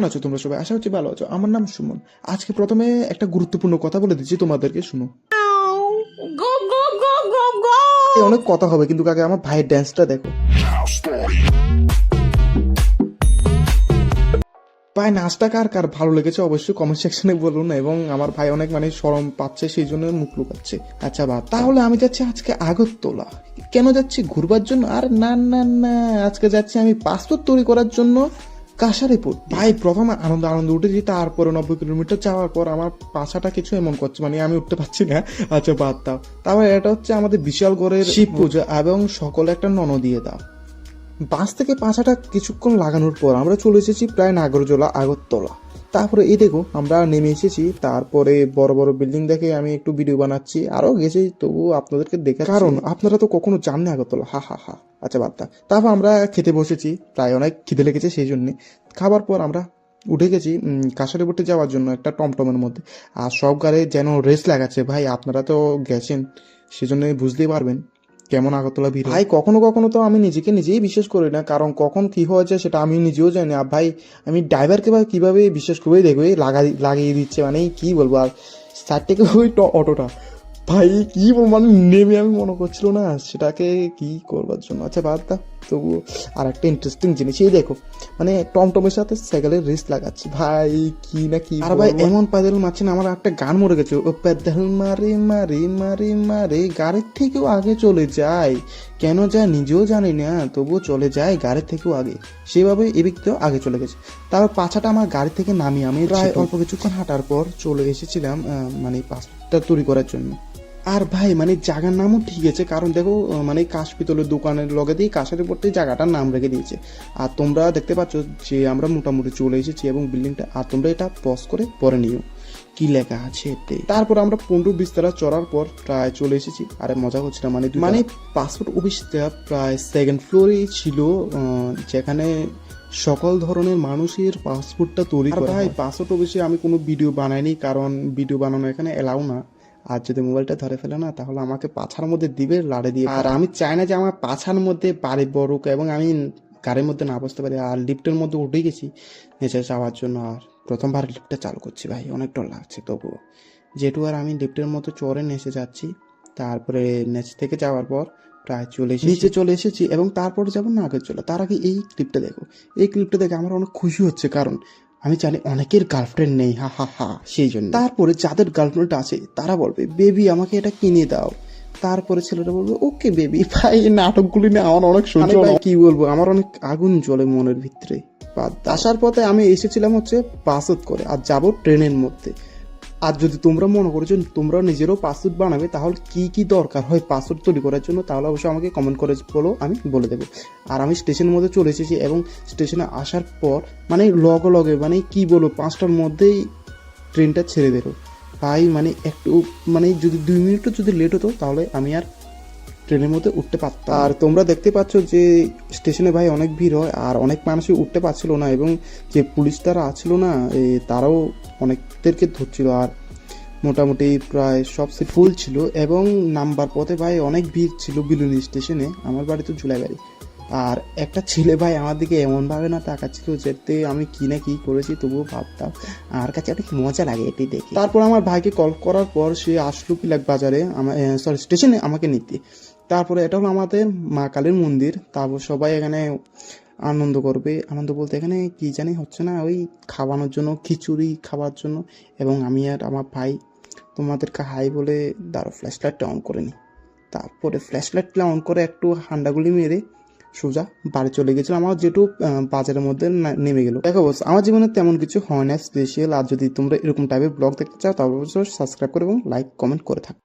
আছো তোমরা সবাই? আশা হচ্ছে ভালো আছো। আমার নাম সুমন। আজকে প্রথমে একটা গুরুত্বপূর্ণ কথা বলে দিচ্ছি তোমাদেরকে, শুনো। অনেক কথা হবে, কিন্তু আগে আমার ভাইয়ের ড্যান্সটা দেখো। ভাই নাচটা কার কার ভালো লেগেছে অবশ্যই কমেন্ট সেকশনে বলুন। এবং আমার ভাই অনেক শরম পাচ্ছে, সেই জন্য মুখ লুকাচ্ছে। আচ্ছা বা তাহলে আমি যাচ্ছি আজকে আগরতলা। কেন যাচ্ছি? ঘুরবার জন্য? আর না না না, আজকে যাচ্ছি আমি পাসপোর্ট তৈরি করার জন্য কাশারিপুর। ভাই প্রথমে আনন্দ আনন্দ উঠেছি, তারপরে 90 কিলোমিটার যাওয়ার পর আমার পাছাটা কিছু এমন করছে, আমি উঠতে পারছি না। আচ্ছা বাদ দাও। তারপরে এটা হচ্ছে আমাদের বিশালগড়ের শিব পুজো এবং সকলে একটা দিয়ে দাও। বাস থেকে পাছাটা কিছুক্ষণ লাগানোর পর আমরা চলে এসেছি প্রায় নাগরজোলা আগরতলা। তারপরে এই দেখো আমরা নেমে এসেছি। তারপরে বড় বড় বিল্ডিং দেখে আমি একটু ভিডিও বানাচ্ছি, আরো গেছি তবু আপনাদেরকে দেখা, কারণ আপনারা তো কখনো জাননি আগরতলা। হা হা হা। আচ্ছা বার্তা। তারপর আমরা খেতে বসেছি, প্রায় অনেক খিদে লেগেছে, সেই জন্যে খাবার পর আমরা উঠে গেছি কাশারিপট্টি যাওয়ার জন্য একটা টমটমের মধ্যে। আর সব গাড়ি যেন রেস লাগাচ্ছে। ভাই আপনারা তো গেছেন, সেজন্য বুঝতেই পারবেন কেমন আগরতলা ভিড়। ভাই কখনো কখনো তো আমি নিজেকে নিজেই বিশ্বাস করি না, কারণ কখন কি হয়েছে সেটা আমি নিজেও জানি। আর ভাই আমি ড্রাইভারকে কিভাবে বিশ্বাস করে দেখবে, লাগিয়ে দিচ্ছে, কি বলবো। আর সাইড থেকে ওই অটোটা, ভাই কি নেমে আমি মনে করছিল না সেটাকে কি করবার জন্য। আচ্ছা বাদ দা, তবুও আর একটা ইন্টারেস্টিং জিনিস এই দেখো, টমটমের সাথে সাইকেলের রেস লাগাচ্ছি। ভাই কি না কি। আর ভাই এমন প্যাডেল মারছে না, আমার একটা গান মরে গেছে, ও প্যাডেল মারে মারে মারে মারে গাড়ির থেকেও আগে চলে যায়। কেন যায় নিজেও জানি না, তবুও চলে যায় গাড়ির থেকেও আগে। সেভাবে এই ব্যক্তিও আগে চলে গেছে। তারপর পাছাটা আমার গাড়ি থেকে নামিয়ে আমি প্রায় অল্প কিছুক্ষণ হাঁটার পর চলে এসেছিলাম পাসপোর্টটা তৈরি করার জন্য। আর ভাই জায়গার নামও ঠিক আছে, কারণ দেখো কাশ পিতলের দোকানের লগে দিয়ে কাশারিপট্টি জায়গাটার নাম রেখে দিয়েছে। আর তোমরা দেখতে পাচ্ছ যে আমরা মোটামুটি চলে এসেছি এবং বিল্ডিংটা, আর তোমরা এটা পজ করে পরে নিও কি লেখা আছে এতে। তারপর আমরা 15-20 তলা চড়ার পর প্রায় চলে এসেছি। আরে মজা হচ্ছে না, পাসপোর্ট অফিসটা প্রায় 2nd ফ্লোরেই ছিল, যেখানে সকল ধরনের মানুষের পাসপোর্টটা তৈরি করা। ভাই পাসপোর্ট অফিসে আমি কোনো ভিডিও বানাইনি, কারণ ভিডিও বানানো এখানে এলাও না। আর যদি মোবাইলটা ধরে ফেলে না, তাহলে আমাকে পাছার মধ্যে দিবে লাড়ে দিয়ে। আর আমি চাই না যে আমার পাছার মধ্যে বাড়ি বড়ুক এবং আমি গাড়ির মধ্যে না বসতে পারি। আর লিফটের মধ্যে উঠে গেছি নিচে যাওয়ার জন্য, আর প্রথমবার লিফটটা চালু করছি। ভাই অনেক ডর লাগছে, তবুও যেহেতু আর আমি লিফটের মতো চড়ে নেচে যাচ্ছি। তারপরে নেচ থেকে যাওয়ার পর প্রায় নিচে চলে এসেছি এবং তারপরে যাবো নাগরজোলা। তার আগে এই ক্লিপটা দেখো। এই ক্লিপটা দেখে আমার অনেক খুশি হচ্ছে, কারণ আমি জানি অনেকের গার্লফ্রেন্ড নেই, হা হা হা, সেই জন্য। তারপরে যাদের গার্লফ্রেন্ড আছে তারা বলবে বেবি আমাকে এটা কিনে দাও। তারপরে ছেলেটা বলবে ওকে বেবি। ভাই নাটকগুলি নিয়ে আমার অনেক সহ্য, কি বলবো, আমার অনেক আগুন জ্বলে মনের ভিতরে। আসার পথে আমি এসেছিলাম হচ্ছে বাসত করে, আর যাবো ট্রেনের মধ্যে। আর যদি তোমরা মনে করো যে তোমরা নিজেরও পাসপোর্ট বানাবে, তাহলে কি কি দরকার হয় পাসপোর্ট তৈরি করার জন্য, তাহলে অবশ্যই আমাকে কমেন্ট করে বলো, আমি বলে দেবো। আর আমি স্টেশনের মধ্যে চলে এসেছি এবং স্টেশনে আসার পর লগে কি বলবো 5টার মধ্যেই ট্রেনটা ছেড়ে দিল। ভাই একটু যদি 2 মিনিটও যদি লেট হতো, তাহলে আমি আর ট্রেনের মধ্যে উঠতে পারতাম। আর তোমরা দেখতে পাচ্ছ যে স্টেশনে ভাই অনেক ভিড় হয়, আর অনেক মানুষই উঠতে পারছিল না, এবং যে পুলিশ তারা আছিল না, তারাও অনেকদেরকে ধরছিল। আর মোটামুটি প্রায় সব সিট ফুল ছিল এবং নাম্বার পথে ভাই অনেক ভিড় ছিল বিলুনি স্টেশনে। আমার বাড়ি তো জুলাইবাড়ি। আর একটা ছেলে ভাই আমার দিকে এমনভাবে না তাকাচ্ছিল যেতে আমি কি না কি করেছি, তবুও ভাবতাম আমার কাছে অনেক মজা লাগে এটি দেখে। তারপর আমার ভাইকে কল করার পর সে আসলো পিলাক বাজারে, স্টেশনে আমাকে নিতে। তারপরে এটা হলো আমাদের মা কালীর মন্দির। তারপর সবাই এখানে আনন্দ করবে। আনন্দ বলতে এখানে কি জানি হচ্ছে না, ওই খাওয়ানোর জন্য, খিচুড়ি খাওয়ার জন্য। এবং আমি আর আমার ভাই তোমাদেরকে হাই বলে দাঁড়ো ফ্ল্যাশ লাইটটা অন করে নি। তারপরে ফ্ল্যাশ লাইটটা অন করে একটু হান্ডাগুলি মেরে সোজা বাড়ি চলে গেছিলাম। আমার যেটু বাজারের মধ্যে নেমে গেল। দেখো বস, আমার জীবনে তেমন কিছু হয় না স্পেশাল। আর যদি তোমরা এরকম টাইপের ব্লগ দেখতে চাও, তাহলে অবশ্যই সাবস্ক্রাইব করে এবং লাইক কমেন্ট করে থাকো।